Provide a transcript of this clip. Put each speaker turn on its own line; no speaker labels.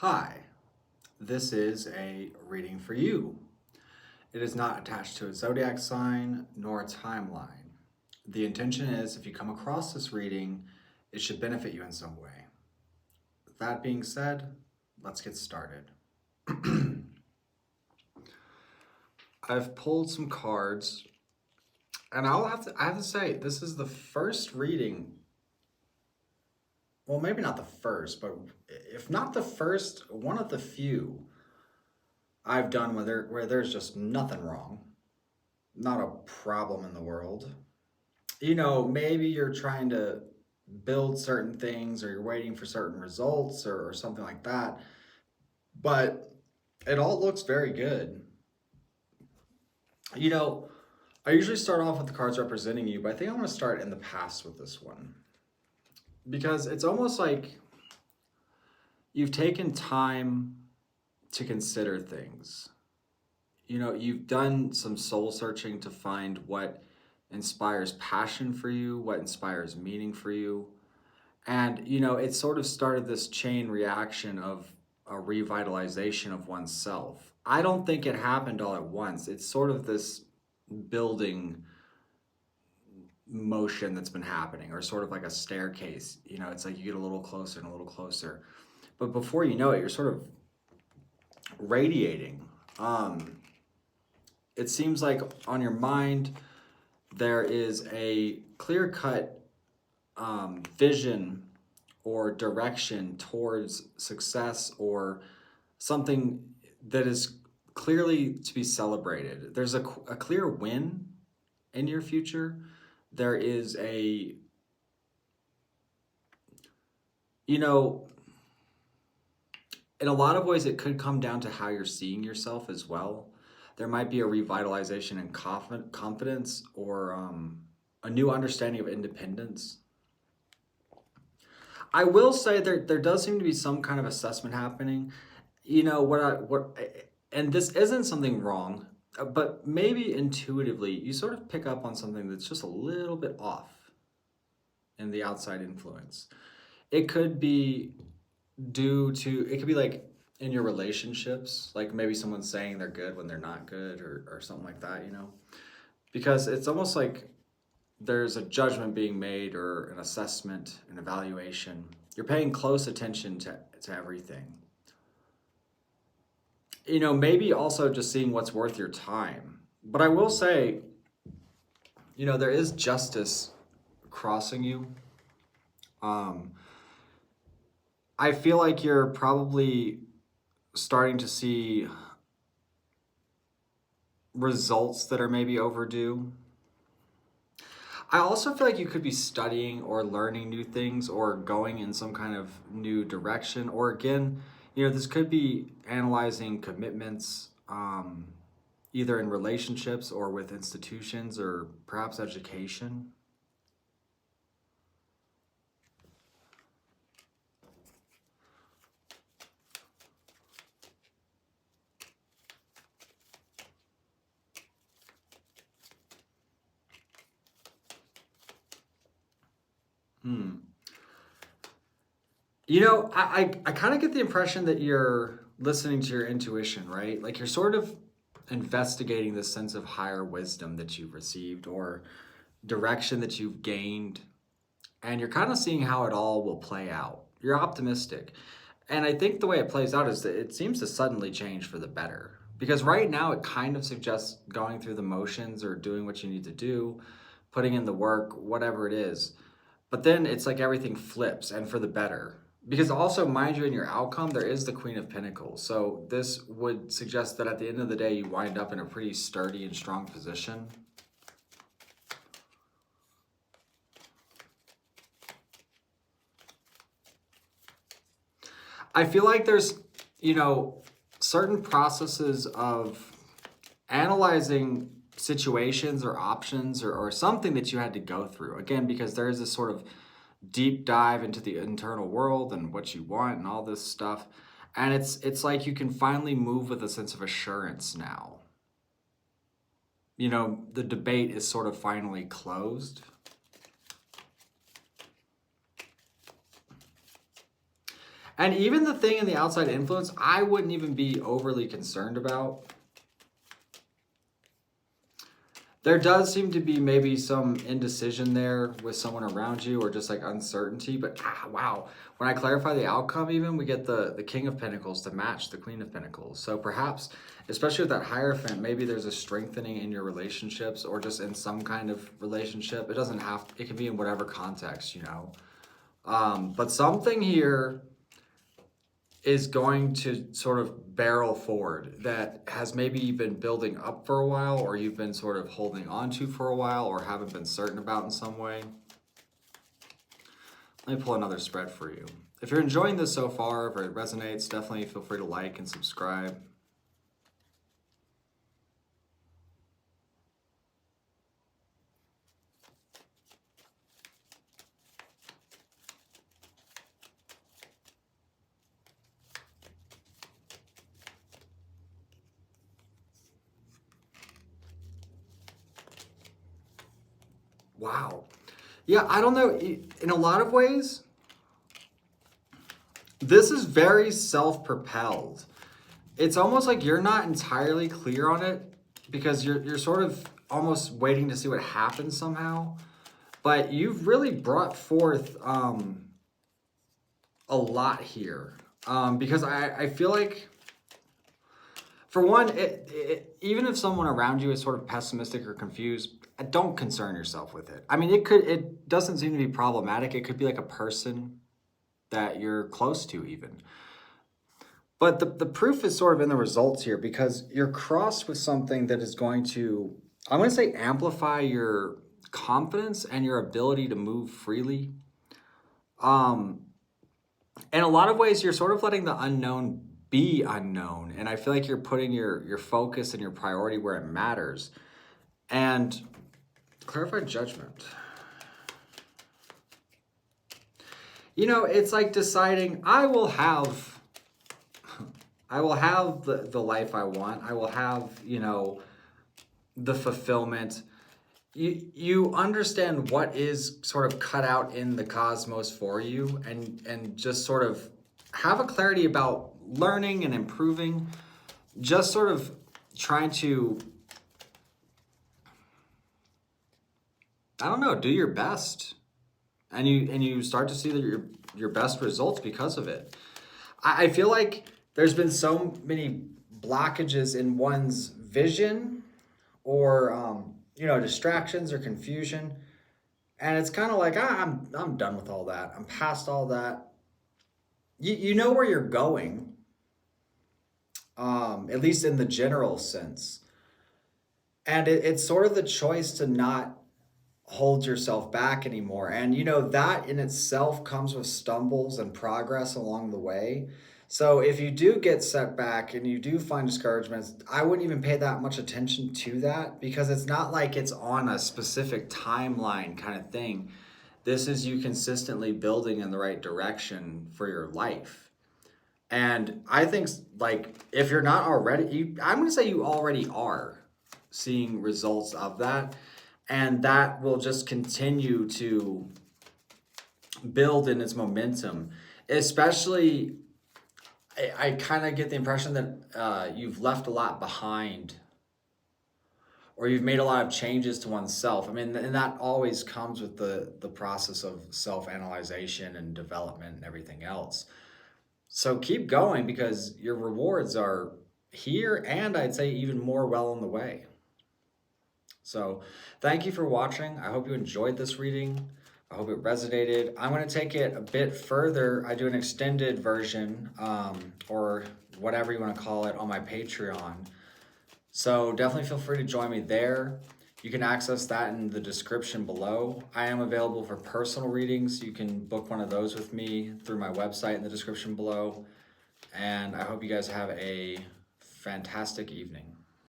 Hi, this is a reading for you. It is not attached to a zodiac sign nor a timeline. The intention is if you come across this reading, it should benefit you in some way. That being said, let's get started. I've pulled some cards, and I have to say, this is the first reading. Well, maybe not the first, but if not the first, one of the few I've done where there's just nothing wrong, not a problem in the world. You know, maybe you're trying to build certain things or you're waiting for certain results or something like that, but it all looks very good. You know, I usually start off with the cards representing you, but I think I'm going to start in the past with this one because it's almost like you've taken time to consider things. You know, you've done some soul searching to find what inspires passion for you, what inspires meaning for you. And, you know, it sort of started this chain reaction of a revitalization of oneself. I don't think it happened all at once. It's sort of this building motion that's been happening, or sort of like a staircase. You know, it's like you get a little closer and a little closer. But before you know it, you're sort of radiating. It seems like on your mind, there is a clear-cut vision or direction towards success or something that is clearly to be celebrated. There's a clear win in your future. There is a, you know, in a lot of ways, it could come down to how you're seeing yourself as well. There might be a revitalization in confidence or a new understanding of independence. I will say there does seem to be some kind of assessment happening. You know, and this isn't something wrong, but maybe intuitively you sort of pick up on something that's just a little bit off in the outside influence. It could be it could be like in your relationships, like maybe someone's saying they're good when they're not good or something like that, you know? Because it's almost like there's a judgment being made or an assessment, an evaluation. You're paying close attention to everything. You know, maybe also just seeing what's worth your time. But I will say, you know, there is justice crossing you. I feel like you're probably starting to see results that are maybe overdue. I also feel like you could be studying or learning new things or going in some kind of new direction. Or again, you know, this could be analyzing commitments, either in relationships or with institutions or perhaps education. You know, I kind of get the impression that you're listening to your intuition, right? Like you're sort of investigating this sense of higher wisdom that you've received or direction that you've gained, and you're kind of seeing how it all will play out. You're optimistic. And I think the way it plays out is that it seems to suddenly change for the better. Because right now it kind of suggests going through the motions or doing what you need to do, putting in the work, whatever it is. But then it's like everything flips and for the better. Because also, mind you, in your outcome, there is the Queen of Pentacles. So this would suggest that at the end of the day, you wind up in a pretty sturdy and strong position. I feel like there's, you know, certain processes of analyzing situations or options or something that you had to go through. Again, because there is this sort of deep dive into the internal world and what you want and all this stuff. And it's like you can finally move with a sense of assurance now. You know, the debate is sort of finally closed. And even the thing in the outside influence, I wouldn't even be overly concerned about. There does seem to be maybe some indecision there with someone around you, or just like uncertainty, but wow. When I clarify the outcome even, we get the King of Pentacles to match the Queen of Pentacles. So perhaps, especially with that Hierophant, maybe there's a strengthening in your relationships or just in some kind of relationship. It doesn't have, it can be in whatever context, you know. But something here is going to sort of barrel forward that has maybe been building up for a while, or you've been sort of holding on to for a while, or haven't been certain about in some way. Let me pull another spread for you. If you're enjoying this so far, if it resonates, definitely feel free to like and subscribe. Wow. Yeah, I don't know. In a lot of ways, this is very self-propelled. It's almost like you're not entirely clear on it because you're sort of almost waiting to see what happens somehow. But you've really brought forth a lot here. Because I feel like, for one, even if someone around you is sort of pessimistic or confused, don't concern yourself with it. I mean, it doesn't seem to be problematic. It could be like a person that you're close to even. But the proof is sort of in the results here, because you're crossed with something that is going to, I'm going to say, amplify your confidence and your ability to move freely. In a lot of ways, you're sort of letting the unknown be unknown. And I feel like you're putting your focus and your priority where it matters. And clarified judgment. You know, it's like deciding, I will have the life I want. I will have, you know, the fulfillment. You understand what is sort of cut out in the cosmos for you, and just sort of have a clarity about learning and improving, just sort of trying to, I don't know, do your best. And you start to see that your best results because of it. I feel like there's been so many blockages in one's vision, or you know, distractions or confusion, and it's kind of like, I'm done with all that. I'm past all that. You know where you're going, at least in the general sense, and it's sort of the choice to not hold yourself back anymore. And you know, that in itself comes with stumbles and progress along the way. So if you do get set back and you do find discouragements, I wouldn't even pay that much attention to that, because it's not like it's on a specific timeline kind of thing. This is you consistently building in the right direction for your life. And I think, like, if you're not already, I'm going to say you already are seeing results of that. And that will just continue to build in its momentum. Especially, I kind of get the impression that you've left a lot behind, or you've made a lot of changes to oneself. I mean, and that always comes with the process of self-analyzation and development and everything else. So keep going, because your rewards are here, and I'd say even more well on the way. So thank you for watching. I hope you enjoyed this reading. I hope it resonated. I'm going to take it a bit further. I do an extended version, or whatever you want to call it, on my Patreon. So definitely feel free to join me there. You can access that in the description below. I am available for personal readings. You can book one of those with me through my website in the description below. And I hope you guys have a fantastic evening.